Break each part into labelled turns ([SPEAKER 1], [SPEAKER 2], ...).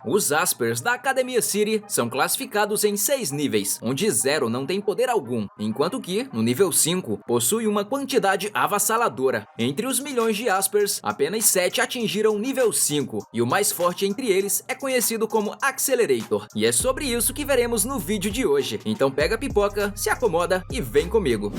[SPEAKER 1] Os Aspers da Academia City são classificados em 6 níveis, onde 0 não tem poder algum, enquanto que, no nível 5, possui uma quantidade avassaladora. Entre os milhões de Aspers, apenas 7 atingiram nível 5, e o mais forte entre eles é conhecido como Accelerator. E é sobre isso que veremos no vídeo de hoje. Então pega a pipoca, se acomoda e vem comigo.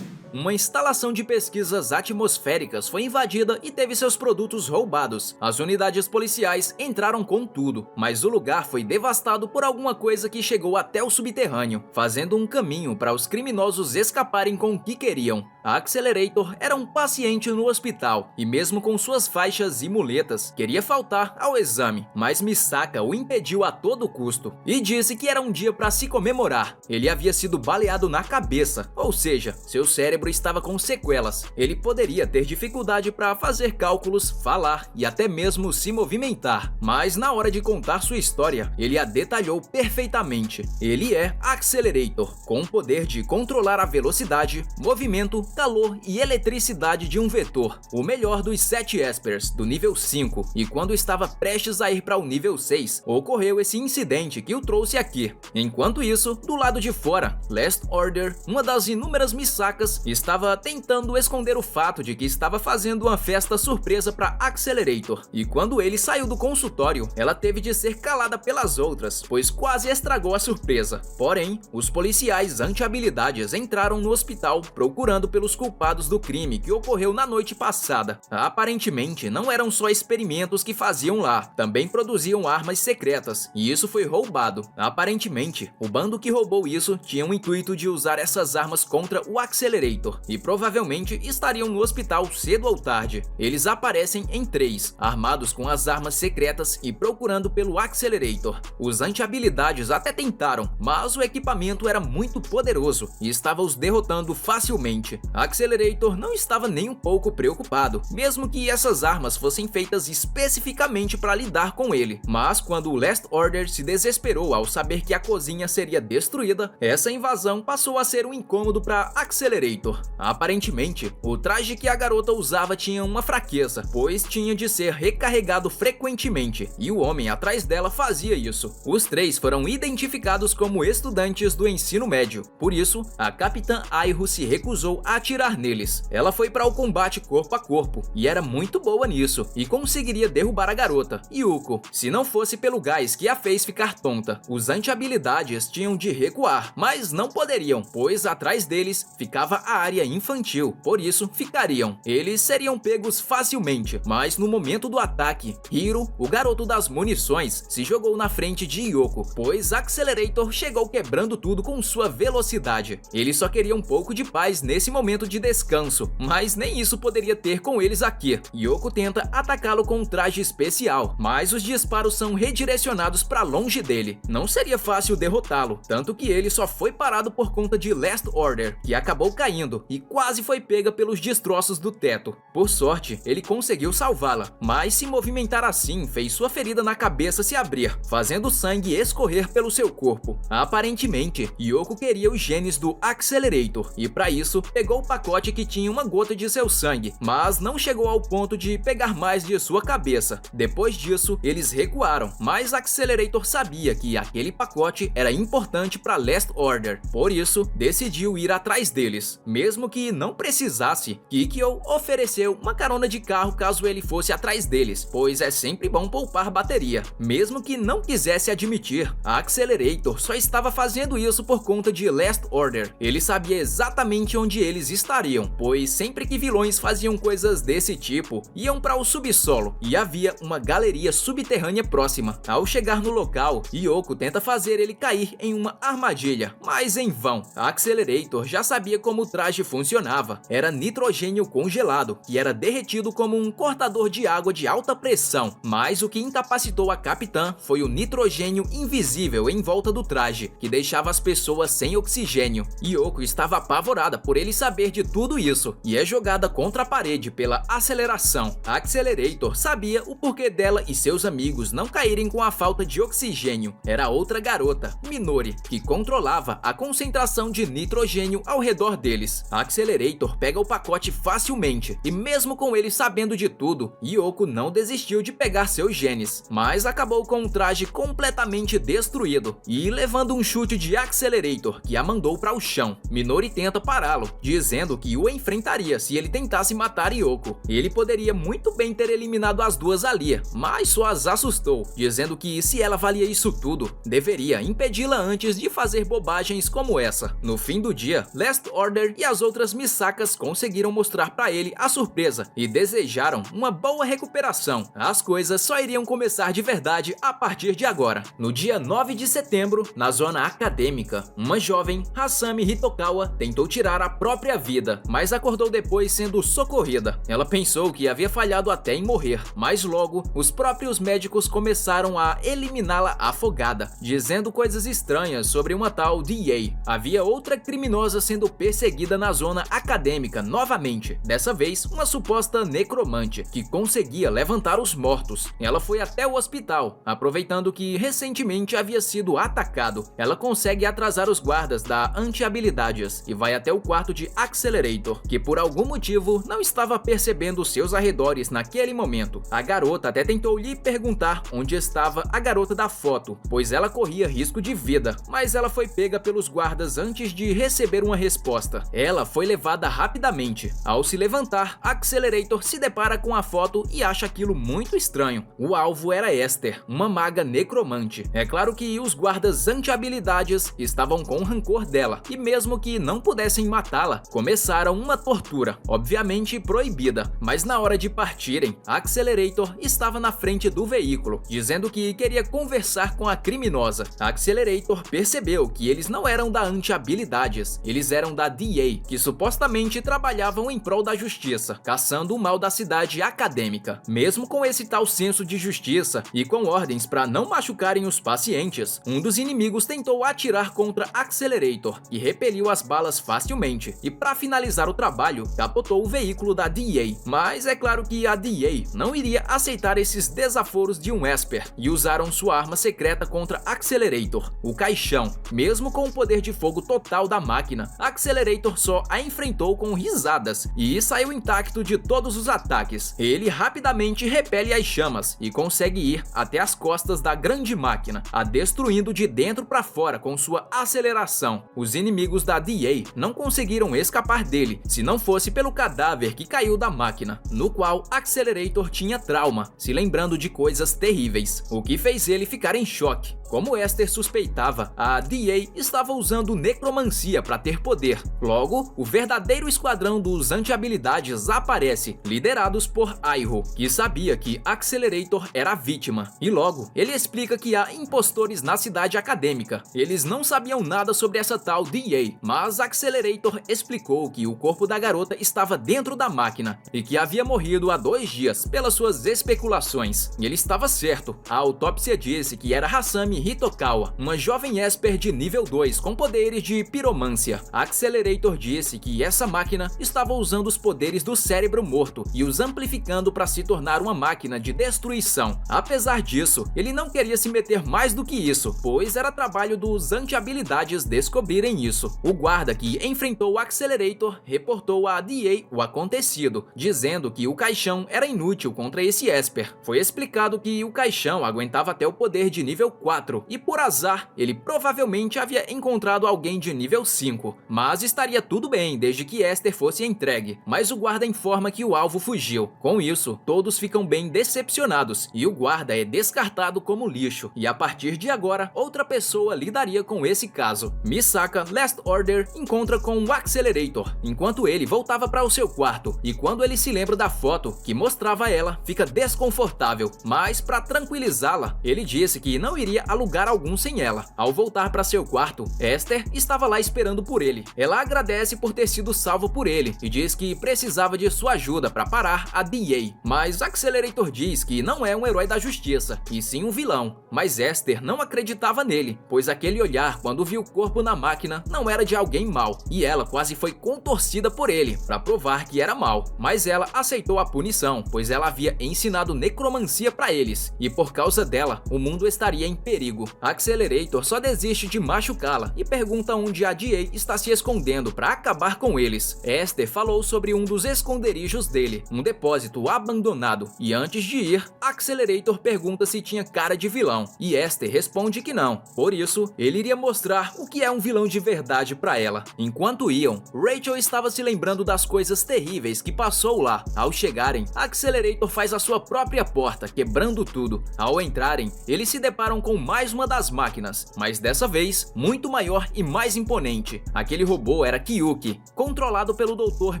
[SPEAKER 1] Uma instalação de pesquisas atmosféricas foi invadida e teve seus produtos roubados. As unidades policiais entraram com tudo, mas o lugar foi devastado por alguma coisa que chegou até o subterrâneo, fazendo um caminho para os criminosos escaparem com o que queriam. A Accelerator era um paciente no hospital e, mesmo com suas faixas e muletas, queria faltar ao exame, mas Misaka o impediu a todo custo e disse que era um dia para se comemorar. Ele havia sido baleado na cabeça, ou seja, seu cérebro estava com sequelas. Ele poderia ter dificuldade para fazer cálculos, falar e até mesmo se movimentar, mas na hora de contar sua história, ele a detalhou perfeitamente. Ele é Accelerator, com o poder de controlar a velocidade, movimento, calor e eletricidade de um vetor, o melhor dos 7 Espers do nível 5, e quando estava prestes a ir para o nível 6, ocorreu esse incidente que o trouxe aqui. Enquanto isso, do lado de fora, Last Order, uma das inúmeras Misakas, estava tentando esconder o fato de que estava fazendo uma festa surpresa para Accelerator, e quando ele saiu do consultório, ela teve de ser calada pelas outras, pois quase estragou a surpresa. Porém, os policiais anti-habilidades entraram no hospital procurando pelos culpados do crime que ocorreu na noite passada. Aparentemente, não eram só experimentos que faziam lá, também produziam armas secretas, e isso foi roubado. Aparentemente, o bando que roubou isso tinha o intuito de usar essas armas contra o Accelerator, e provavelmente estariam no hospital cedo ou tarde. Eles aparecem em 3, armados com as armas secretas e procurando pelo Accelerator. Os anti-habilidades até tentaram, mas o equipamento era muito poderoso e estava os derrotando facilmente. Accelerator não estava nem um pouco preocupado, mesmo que essas armas fossem feitas especificamente para lidar com ele. Mas quando o Last Order se desesperou ao saber que a cozinha seria destruída, essa invasão passou a ser um incômodo para Accelerator. Aparentemente, o traje que a garota usava tinha uma fraqueza, pois tinha de ser recarregado frequentemente, e o homem atrás dela fazia isso. Os 3 foram identificados como estudantes do ensino médio, por isso, a Capitã Airu se recusou a atirar neles. Ela foi para o combate corpo a corpo, e era muito boa nisso, e conseguiria derrubar a garota, Yuko, se não fosse pelo gás que a fez ficar tonta. Os anti-habilidades tinham de recuar, mas não poderiam, pois atrás deles ficava a área infantil, por isso ficariam. Eles seriam pegos facilmente, mas no momento do ataque, Hiro, o garoto das munições, se jogou na frente de Yoko, pois Accelerator chegou quebrando tudo com sua velocidade. Ele só queria um pouco de paz nesse momento de descanso, mas nem isso poderia ter com eles aqui. Yoko tenta atacá-lo com um traje especial, mas os disparos são redirecionados para longe dele. Não seria fácil derrotá-lo, tanto que ele só foi parado por conta de Last Order, que acabou caindo e quase foi pega pelos destroços do teto. Por sorte, ele conseguiu salvá-la, mas se movimentar assim fez sua ferida na cabeça se abrir, fazendo sangue escorrer pelo seu corpo. Aparentemente, Yoko queria os genes do Accelerator, e para isso, pegou o pacote que tinha uma gota de seu sangue, mas não chegou ao ponto de pegar mais de sua cabeça. Depois disso, eles recuaram, mas Accelerator sabia que aquele pacote era importante para Last Order, por isso, decidiu ir atrás deles. Mesmo que não precisasse, Kikyo ofereceu uma carona de carro caso ele fosse atrás deles, pois é sempre bom poupar bateria. Mesmo que não quisesse admitir, a Accelerator só estava fazendo isso por conta de Last Order. Ele sabia exatamente onde eles estariam, pois sempre que vilões faziam coisas desse tipo, iam para o subsolo, e havia uma galeria subterrânea próxima. Ao chegar no local, Yoko tenta fazer ele cair em uma armadilha, mas em vão. A Accelerator já sabia como o traje funcionava. Era nitrogênio congelado, que era derretido como um cortador de água de alta pressão, mas o que incapacitou a capitã foi o nitrogênio invisível em volta do traje, que deixava as pessoas sem oxigênio. Yoko estava apavorada por ele saber saber de tudo isso e é jogada contra a parede pela aceleração. A Accelerator sabia o porquê dela e seus amigos não caírem com a falta de oxigênio. Era outra garota, Minori, que controlava a concentração de nitrogênio ao redor deles. A Accelerator pega o pacote facilmente e mesmo com ele sabendo de tudo, Yoko não desistiu de pegar seus genes, mas acabou com um traje completamente destruído e levando um chute de Accelerator que a mandou para o chão. Minori tenta pará-lo, dizendo que o enfrentaria se ele tentasse matar Yoko. Ele poderia muito bem ter eliminado as duas ali, mas só as assustou, dizendo que se ela valia isso tudo, deveria impedi-la antes de fazer bobagens como essa. No fim do dia, Last Order e as outras Misakas conseguiram mostrar para ele a surpresa e desejaram uma boa recuperação. As coisas só iriam começar de verdade a partir de agora. No dia 9 de setembro, na zona acadêmica, uma jovem, Hasami Hitokawa, tentou tirar a própria vida, mas acordou depois sendo socorrida. Ela pensou que havia falhado até em morrer, mas logo os próprios médicos começaram a eliminá-la afogada, dizendo coisas estranhas sobre uma tal DA. Havia outra criminosa sendo perseguida na zona acadêmica novamente, dessa vez uma suposta necromante, que conseguia levantar os mortos. Ela foi até o hospital, aproveitando que recentemente havia sido atacado. Ela consegue atrasar os guardas da Anti-Habilidades e vai até o quarto de Accelerator, que por algum motivo não estava percebendo seus arredores naquele momento. A garota até tentou lhe perguntar onde estava a garota da foto, pois ela corria risco de vida, mas ela foi pega pelos guardas antes de receber uma resposta. Ela foi levada rapidamente. Ao se levantar, Accelerator se depara com a foto e acha aquilo muito estranho. O alvo era Esther, uma maga necromante. É claro que os guardas anti-habilidades estavam com rancor dela, e mesmo que não pudessem matá-la, começaram uma tortura, obviamente proibida. Mas na hora de partirem, Accelerator estava na frente do veículo, dizendo que queria conversar com a criminosa. Accelerator percebeu que eles não eram da Anti-Habilidades, eles eram da DA, que supostamente trabalhavam em prol da justiça, caçando o mal da cidade acadêmica. Mesmo com esse tal senso de justiça e com ordens para não machucarem os pacientes, um dos inimigos tentou atirar contra Accelerator e repeliu as balas facilmente, e para finalizar o trabalho, capotou o veículo da DA. Mas é claro que a DA não iria aceitar esses desaforos de um Esper, e usaram sua arma secreta contra Accelerator, o caixão. Mesmo com o poder de fogo total da máquina, Accelerator só a enfrentou com risadas e saiu intacto de todos os ataques. Ele rapidamente repele as chamas e consegue ir até as costas da grande máquina, a destruindo de dentro para fora com sua aceleração. Os inimigos da DA não conseguiram escapar dele, se não fosse pelo cadáver que caiu da máquina, no qual Accelerator tinha trauma, se lembrando de coisas terríveis, o que fez ele ficar em choque. Como Esther suspeitava, a DA estava usando necromancia para ter poder. Logo, o verdadeiro esquadrão dos anti-habilidades aparece, liderados por Airo, que sabia que Accelerator era a vítima. E logo, ele explica que há impostores na cidade acadêmica. Eles não sabiam nada sobre essa tal DA, mas Accelerator explicou que o corpo da garota estava dentro da máquina e que havia morrido há 2 dias, pelas suas especulações. E ele estava certo. A autópsia disse que era Hasami Hitokawa, uma jovem Esper de nível 2 com poderes de piromância. Accelerator disse que essa máquina estava usando os poderes do cérebro morto e os amplificando para se tornar uma máquina de destruição. Apesar disso, ele não queria se meter mais do que isso, pois era trabalho dos anti-habilidades descobrirem isso. O guarda que enfrentou o Accelerator reportou à DA o acontecido, dizendo que o caixão era inútil contra esse Esper. Foi explicado que o caixão aguentava até o poder de nível 4, e por azar, ele provavelmente havia encontrado alguém de nível 5, mas estaria tudo bem desde que Esther fosse entregue. Mas o guarda informa que o alvo fugiu. Com isso, todos ficam bem decepcionados e o guarda é descartado como lixo, e a partir de agora, outra pessoa lidaria com esse caso. Misaka, Last Order, encontra com o Accelerator, enquanto ele voltava para o seu quarto, e quando ele se lembra da foto que mostrava ela, fica desconfortável, mas para tranquilizá-la, ele disse que não iria lugar algum sem ela. Ao voltar para seu quarto, Esther estava lá esperando por ele. Ela agradece por ter sido salvo por ele e diz que precisava de sua ajuda para parar a DA. Mas Accelerator diz que não é um herói da justiça, e sim um vilão. Mas Esther não acreditava nele, pois aquele olhar quando viu o corpo na máquina não era de alguém mau, e ela quase foi contorcida por ele para provar que era mal, mas ela aceitou a punição, pois ela havia ensinado necromancia para eles, e por causa dela, o mundo estaria em perigo. Accelerator só desiste de machucá-la e pergunta onde a DA está se escondendo para acabar com eles. Esther falou sobre um dos esconderijos dele, um depósito abandonado, e antes de ir, Accelerator pergunta se tinha cara de vilão, e Esther responde que não. Por isso, ele iria mostrar o que é um vilão de verdade para ela. Enquanto iam, Rachel estava se lembrando das coisas terríveis que passou lá. Ao chegarem, Accelerator faz a sua própria porta, quebrando tudo. Ao entrarem, eles se deparam com mais uma das máquinas, mas dessa vez, muito maior e mais imponente. Aquele robô era Kyuki, controlado pelo Dr.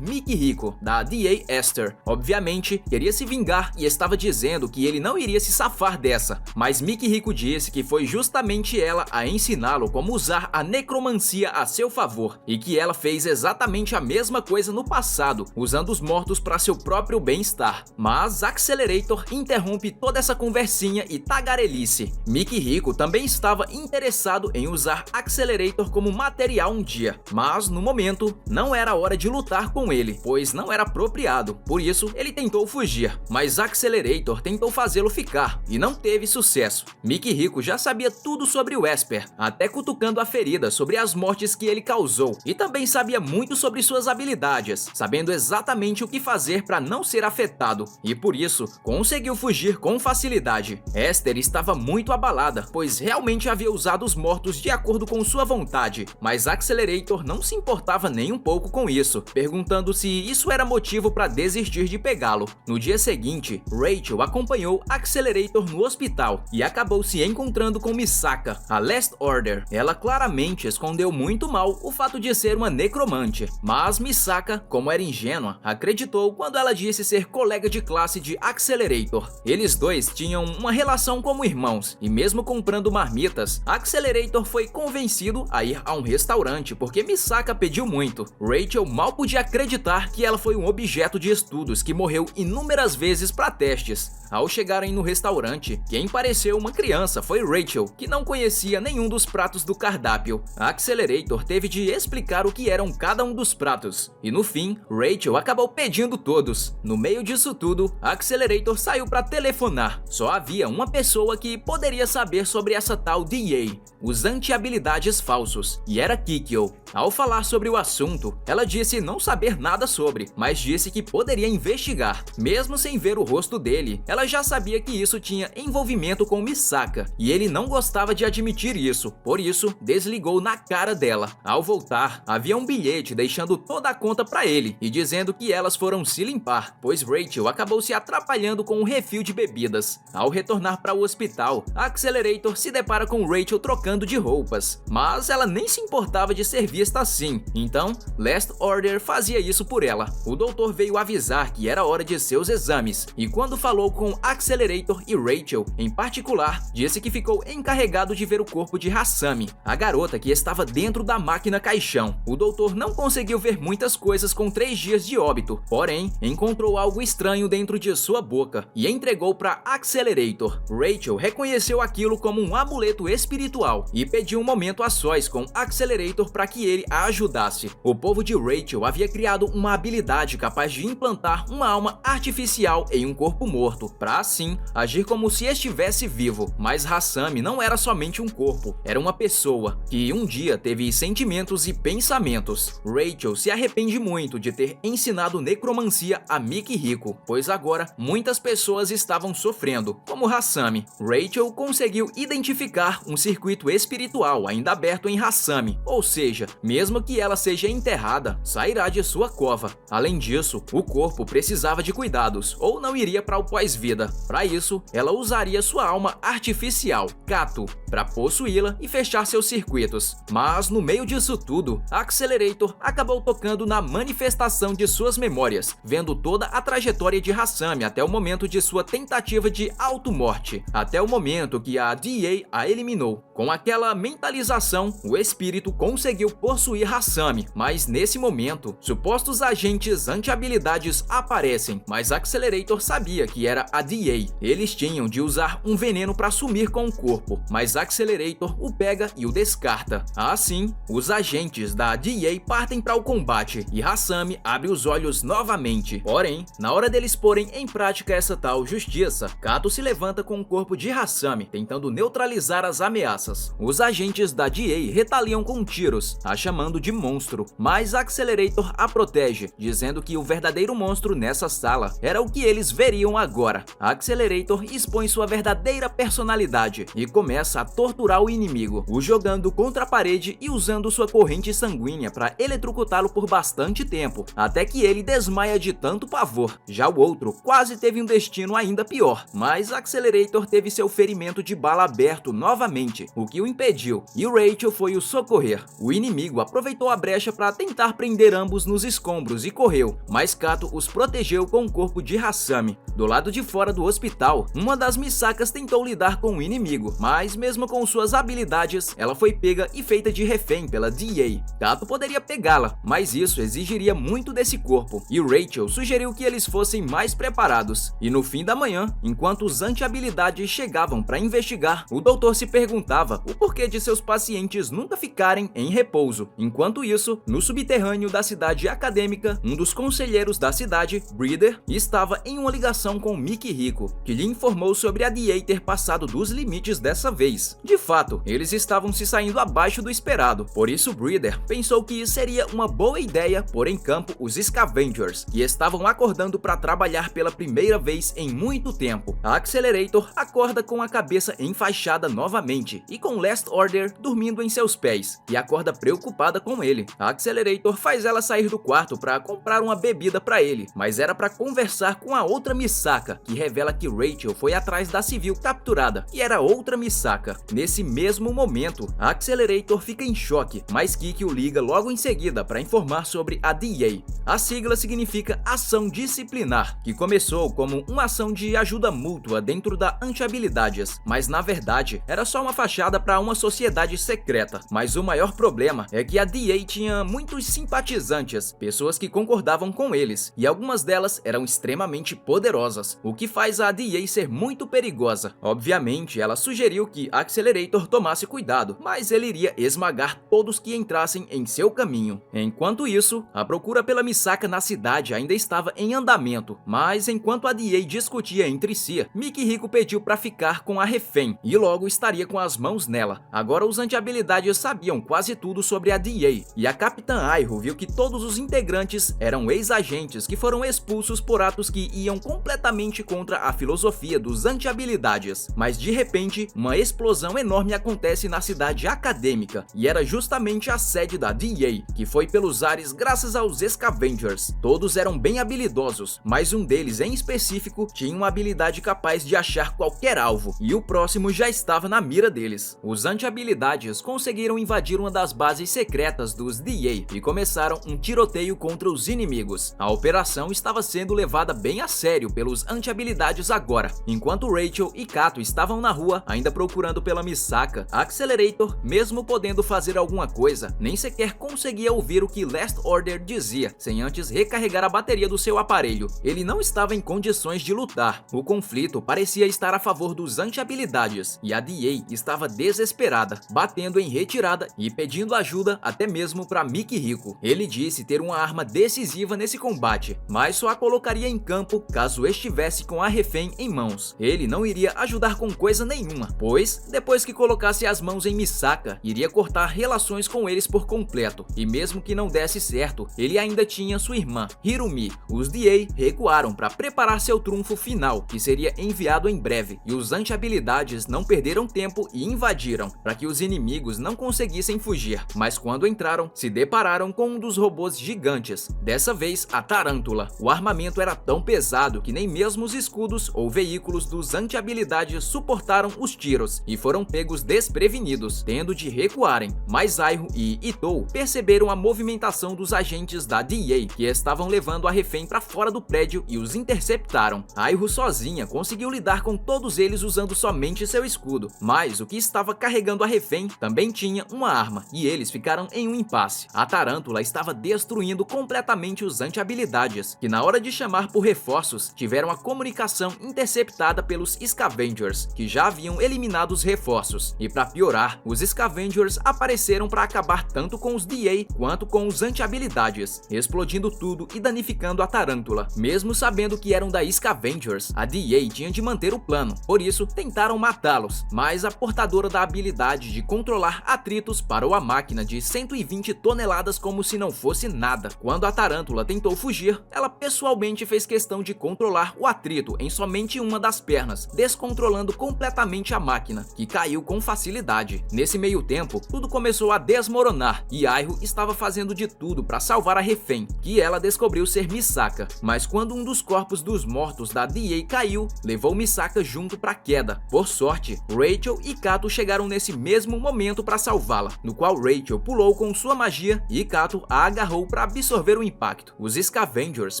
[SPEAKER 1] Mikihiko, da DA Esther. Obviamente, queria se vingar e estava dizendo que ele não iria se safar dessa, mas Mikihiko disse que foi justamente ela a ensiná-lo como usar a necromancia a seu favor, e que ela fez exatamente a mesma coisa no passado, usando os mortos para seu próprio bem-estar. Mas Accelerator interrompe toda essa conversinha e tagarelice. Mikihiko também estava interessado em usar Accelerator como material um dia, mas no momento não era hora de lutar com ele, pois não era apropriado. Por isso, ele tentou fugir, mas Accelerator tentou fazê-lo ficar e não teve sucesso. Mikihiko já sabia tudo sobre o Esper, até cutucando a ferida sobre as mortes que ele causou, e também sabia muito sobre suas habilidades, sabendo exatamente o que fazer para não ser afetado, e por isso conseguiu fugir com facilidade. Esther estava muito abalada, pois realmente havia usado os mortos de acordo com sua vontade, mas Accelerator não se importava nem um pouco com isso, perguntando se isso era motivo para desistir de pegá-lo. No dia seguinte, Rachel acompanhou Accelerator no hospital e acabou se encontrando com Misaka, a Last Order. Ela claramente escondeu muito mal o fato de ser uma necromante, mas Misaka, como era ingênua, acreditou quando ela disse ser colega de classe de Accelerator. Eles dois tinham uma relação como irmãos, e mesmo comprando marmitas, Accelerator foi convencido a ir a um restaurante porque Misaka pediu muito. Rachel mal podia acreditar que ela foi um objeto de estudos que morreu inúmeras vezes para testes. Ao chegarem no restaurante, quem pareceu uma criança foi Rachel, que não conhecia nenhum dos pratos do cardápio. Accelerator teve de explicar o que eram cada um dos pratos, e no fim, Rachel acabou pedindo todos. No meio disso tudo, Accelerator saiu para telefonar. Só havia uma pessoa que poderia saber sobre essa tal DA, os anti-habilidades falsos, e era Kikyo. Ao falar sobre o assunto, ela disse não saber nada sobre, mas disse que poderia investigar. Mesmo sem ver o rosto dele, ela já sabia que isso tinha envolvimento com Misaka, e ele não gostava de admitir isso, por isso desligou na cara dela. Ao voltar, havia um bilhete deixando toda a conta para ele e dizendo que elas foram se limpar, pois Rachel acabou se atrapalhando com o refil de bebidas. Ao retornar para o hospital, Accelerator se depara com Rachel trocando de roupas, mas ela nem se importava de ser vista assim, então Last Order fazia isso por ela. O doutor veio avisar que era hora de seus exames, e quando falou com Accelerator e Rachel, em particular, disse que ficou encarregado de ver o corpo de Hasami, a garota que estava dentro da máquina caixão. O doutor não conseguiu ver muitas coisas com 3 dias de óbito, porém, encontrou algo estranho dentro de sua boca e entregou para Accelerator. Rachel reconheceu aquilo como um amuleto espiritual e pediu um momento a sós com Accelerator para que ele a ajudasse. O povo de Rachel havia criado uma habilidade capaz de implantar uma alma artificial em um corpo morto, para assim agir como se estivesse vivo. Mas Hasami não era somente um corpo, era uma pessoa que um dia teve sentimentos e pensamentos. Rachel se arrepende muito de ter ensinado necromancia a Mikihiko, pois agora muitas pessoas estavam sofrendo, como Hasami. Rachel conseguiu identificar um circuito espiritual ainda aberto em Hasami, ou seja, mesmo que ela seja enterrada, sairá de sua cova. Além disso, o corpo precisava de cuidados, ou não iria para o pós-vida. Para isso, ela usaria sua alma artificial, Kato, para possuí-la e fechar seus circuitos. Mas no meio disso tudo, Accelerator acabou tocando na manifestação de suas memórias, vendo toda a trajetória de Hasami até o momento de sua tentativa de auto-morte, até o momento que a DA a eliminou. Com aquela mentalização, o espírito conseguiu possuir Hasami, mas nesse momento, supostos agentes anti-habilidades aparecem, mas Accelerator sabia que era a DA. Eles tinham de usar um veneno para sumir com o corpo, mas Accelerator o pega e o descarta. Assim, os agentes da DA partem para o combate e Hasami abre os olhos novamente. Porém, na hora deles porem em prática essa tal justiça, Kato se levanta com o corpo de Hasami, tentando neutralizar as ameaças. Os agentes da DA retaliam com tiros, a chamando de monstro, mas Accelerator a protege, dizendo que o verdadeiro monstro nessa sala era o que eles veriam agora. Accelerator expõe sua verdadeira personalidade e começa a torturar o inimigo, o jogando contra a parede e usando sua corrente sanguínea para eletrocutá-lo por bastante tempo, até que ele desmaia de tanto pavor. Já o outro quase teve um destino ainda pior, mas Accelerator teve seu ferimento de bala aberto novamente, o que o impediu, e Rachel foi o socorrer. O inimigo aproveitou a brecha para tentar prender ambos nos escombros e correu, mas Kato os protegeu com o corpo de Hasami. Do lado de fora do hospital, uma das Misakas tentou lidar com o inimigo, mas mesmo com suas habilidades, ela foi pega e feita de refém pela DA. Kato poderia pegá-la, mas isso exigiria muito desse corpo, e Rachel sugeriu que eles fossem mais preparados. E no fim da manhã, enquanto os anti-habilidades chegavam para investigar, o doutor se perguntava o porquê de seus pacientes nunca ficarem em repouso. Enquanto isso, no subterrâneo da cidade acadêmica, um dos conselheiros da cidade, Breeder, estava em uma ligação com Mickey Rico, que lhe informou sobre a DA ter passado dos limites dessa vez. De fato, eles estavam se saindo abaixo do esperado, por isso Breeder pensou que seria uma boa ideia pôr em campo os Scavengers, que estavam acordando para trabalhar pela primeira vez em muito tempo. A Accelerator acorda com a cabeça enfaixada novamente e com Last Order dormindo em seus pés, e acorda preocupada com ele. A Accelerator faz ela sair do quarto para comprar uma bebida para ele, mas era para conversar com a outra Misaka, que revela que Rachel foi atrás da civil capturada, e era outra Misaka. Nesse mesmo momento, a Accelerator fica em choque, mas Kiki o liga logo em seguida para informar sobre a DA. A sigla significa Ação Disciplinar, que começou como uma ação de ajuda mútua dentro da Anti-Habilidades, mas na verdade era só uma fachada para uma sociedade secreta. Mas o maior problema é que a DA tinha muitos simpatizantes, pessoas que concordavam com eles, e algumas delas eram extremamente poderosas, o que faz a DA ser muito perigosa. Obviamente, ela sugeriu que Accelerator tomasse cuidado, mas ele iria esmagar todos que entrassem em seu caminho. Enquanto isso, a procura pela Misaka na cidade ainda estava em andamento, mas enquanto a DA discutia entre si, Mickey Rico pediu para ficar com a refém e logo estaria com as mãos nela. Agora os anti-habilidades sabiam quase tudo sobre a DA, e a Capitã Aiho viu que todos os integrantes eram ex-agentes que foram expulsos por atos que iam completamente contra a filosofia dos anti-habilidades. Mas de repente, uma explosão enorme acontece na cidade acadêmica, e era justamente a sede da DA, que foi pelos ares graças aos Scavengers. Todos eram bem habilidosos, mas um deles em específico tinha uma habilidade capaz de achar qualquer alvo, e o próximo já estava na mira deles. Os anti-habilidades conseguiram invadir uma das bases secretas dos DA e começaram um tiroteio contra os inimigos. A operação estava sendo levada bem a sério pelos anti-habilidades agora. Enquanto Rachel e Kato estavam na rua, ainda procurando pela Misaka, a Accelerator, mesmo podendo fazer alguma coisa, nem sequer conseguia ouvir o que Last Order dizia, sem antes recarregar a bateria do seu aparelho. Ele não estava em condições de lutar. O conflito parecia estar a favor dos anti-habilidades, e a DA estava desesperada, batendo em retirada e pedindo ajuda até mesmo para Mickey Rico. Ele disse ter uma arma decisiva nesse combate, mas só a colocaria em campo caso estivesse com a refém em mãos. Ele não iria ajudar com coisa nenhuma, pois, depois que colocasse as mãos em Misaka, iria cortar relações com eles por completo, e mesmo que não desse certo, ele ainda tinha sua irmã, Hirumi. Os DA recuaram para preparar seu trunfo final, que seria enviado em breve, e os anti-habilidades não perderam tempo e invadiram, para que os inimigos não conseguissem fugir, mas quando entraram, se depararam com um dos robôs gigantes, dessa vez a Tarântula. O armamento era tão pesado que nem mesmo os escudos ou veículos dos anti-habilidades suportaram os tiros, e foram pegos desprevenidos, tendo de recuarem, mas Aiho e Itou perceberam a movimentação dos agentes da DA, que estavam levando a refém para fora do prédio e os interceptaram. Aiho sozinha conseguiu lidar com todos eles usando somente seu escudo, mas o que estava carregando a refém também tinha uma arma e eles ficaram em um impasse. A Tarântula estava destruindo completamente os anti-habilidades, que na hora de chamar por reforços tiveram a comunicação interceptada pelos Scavengers, que já haviam eliminado os reforços. E para piorar, os Scavengers apareceram para acabar tanto com os DA quanto com os anti-habilidades, explodindo tudo e danificando a Tarântula. Mesmo sabendo que eram da Scavengers, a DA tinha de manter o plano, por isso tentaram matá-los, mas a portadora da habilidade de controlar atritos parou a máquina de 120 toneladas como se não fosse nada. Quando a Tarântula tentou fugir, ela pessoalmente fez questão de controlar o atrito em somente uma das pernas, descontrolando completamente a máquina, que caiu com facilidade. Nesse meio tempo, tudo começou a desmoronar e Iroh estava fazendo de tudo para salvar a refém, que ela descobriu ser Misaka. Mas quando um dos corpos dos mortos da DA caiu, levou Misaka junto para a queda. Por sorte, Rachel e Kato chegaram nesse mesmo momento para salvá-la, no qual Rachel pulou com sua magia e Kato a agarrou para absorver o impacto. Os Scavengers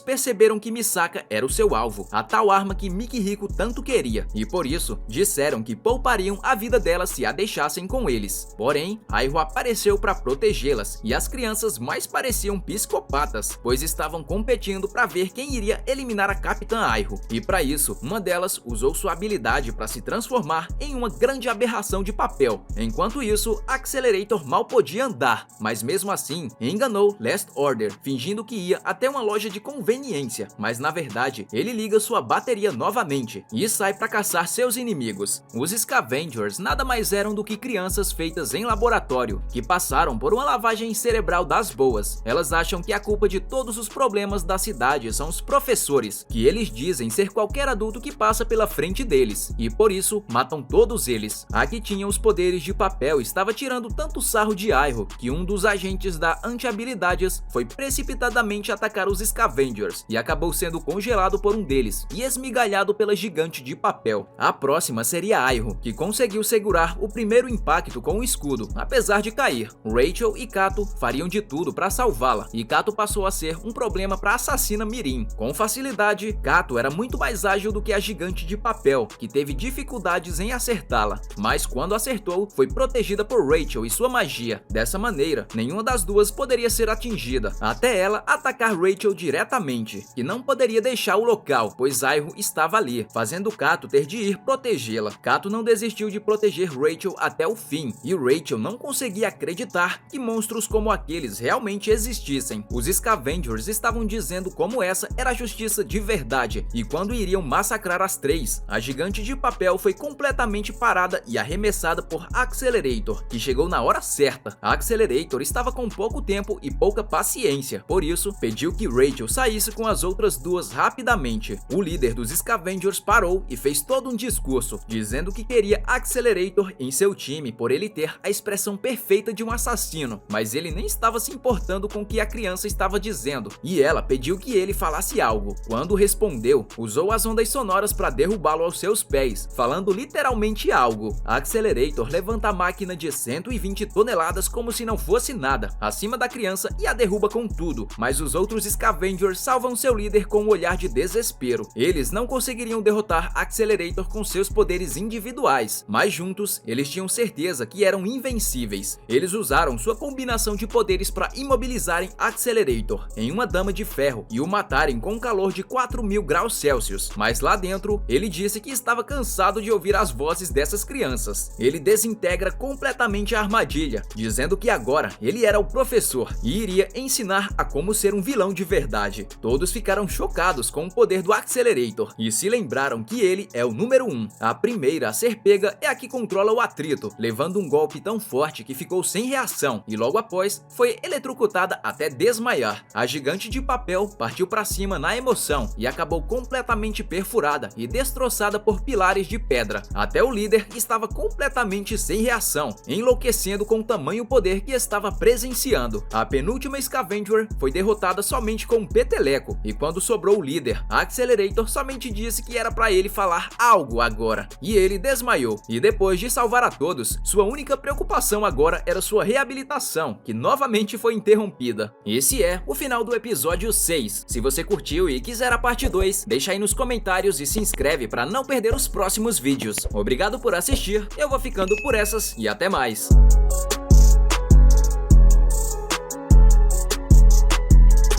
[SPEAKER 1] perceberam que Misaka era o seu alvo, a tal arma que Mikihiko tanto queria, e por isso disseram que poupariam a vida dela se a deixassem com eles. Porém, Iroh apareceu para protegê-las e as crianças mais pareciam psicopatas, pois estavam competindo para ver quem iria eliminar a Capitã Iroh. E para isso, uma delas usou sua habilidade para se transformar em uma grande aberração de papel. Enquanto isso, Accelerator mal podia andar, mas mesmo assim enganou Last Order, fingindo que ia até uma loja de conveniência, mas na verdade ele liga sua bateria novamente e sai para caçar seus inimigos. Os Scavengers nada mais eram do que crianças feitas em laboratório, que passaram por uma lavagem cerebral das boas. Elas acham que a culpa de todos os problemas da cidade são os professores, que eles dizem ser qualquer adulto que passa pela frente deles, e por isso matam todos eles. A que tinha os poderes de papel estava tirando tanto sarro de Iroh que um dos agentes da anti-habilidades foi precipitadamente atacar os Scavengers e acabou sendo congelado por um deles e esmigalhado pela gigante de papel. A próxima seria Iroh, que conseguiu segurar o primeiro impacto com o escudo, apesar de cair. Rachel e Kato fariam de tudo para salvá-la, e Kato passou a ser um problema para a assassina Mirim. Com facilidade, Kato era muito mais ágil do que a gigante de papel, que teve dificuldades em acertá-la, mas quando acertou, foi protegida por Rachel e sua magia. Dessa maneira, nenhuma das duas poderia ser atingida, até ela atacar Rachel diretamente, que não poderia deixar o local, pois Iroh estava ali, fazendo Kato ter de ir protegê-la. Kato não desistiu de proteger Rachel até o fim, e Rachel não conseguia acreditar que monstros como aqueles realmente existissem. Os Scavengers estavam dizendo como essa era a justiça de verdade, e quando iriam massacrar as três, a gigante de papel foi completamente parada e arremessada por Accelerator, que chegou na hora certa. A Accelerator estava com pouco tempo e pouca paciência, por isso pediu que Rachel saísse com as outras duas rapidamente. O líder dos Scavengers parou e fez todo um discurso, dizendo que queria Accelerator em seu time por ele ter a expressão perfeita de um assassino, mas ele nem estava se importando com o que a criança estava dizendo, e ela pediu que ele falasse algo. Quando respondeu, usou as ondas sonoras para derrubá-lo aos seus pés, falando literalmente algo. A Accelerator levanta a máquina de 120 toneladas como se não fosse nada, acima da criança, e a derruba com tudo, mas os outros Scavengers salvam seu líder com um olhar de desespero. Eles não conseguiriam derrotar Accelerator com seus poderes individuais, mas juntos eles tinham certeza que eram invencíveis. Eles usaram sua combinação de poderes para imobilizarem Accelerator em uma dama de ferro e o matarem com um calor de 4.000 graus Celsius, mas lá dentro ele disse que estava cansado de ouvir as vozes dessas crianças. Ele desintegra completamente a armadilha, dizendo que agora ele era o professor e iria ensinar a como ser um vilão de verdade. Todos ficaram chocados com o poder do Accelerator e se lembraram que ele é o número 1. A primeira a ser pega é a que controla o atrito, levando um golpe tão forte que ficou sem reação e logo após foi eletrocutada até desmaiar. A gigante de papel partiu para cima na emoção e acabou completamente perfurada e destroçada por pilares de pedra. Até o líder estava completamente sem reação, enlouquecendo com o tamanho poder que estava presenciando. A penúltima Scavenger foi derrotada somente com um peteleco, e quando sobrou o líder, a Accelerator somente disse que era para ele falar algo agora, e ele desmaiou. E depois de salvar a todos, sua única preocupação agora era sua reabilitação, que novamente foi interrompida. Esse é o final do episódio 6. Se você curtiu e quiser a parte 2, deixa aí nos comentários e se inscreve para não perder os próximos vídeos. Obrigado por assistir eu vou ficando por essas e até mais.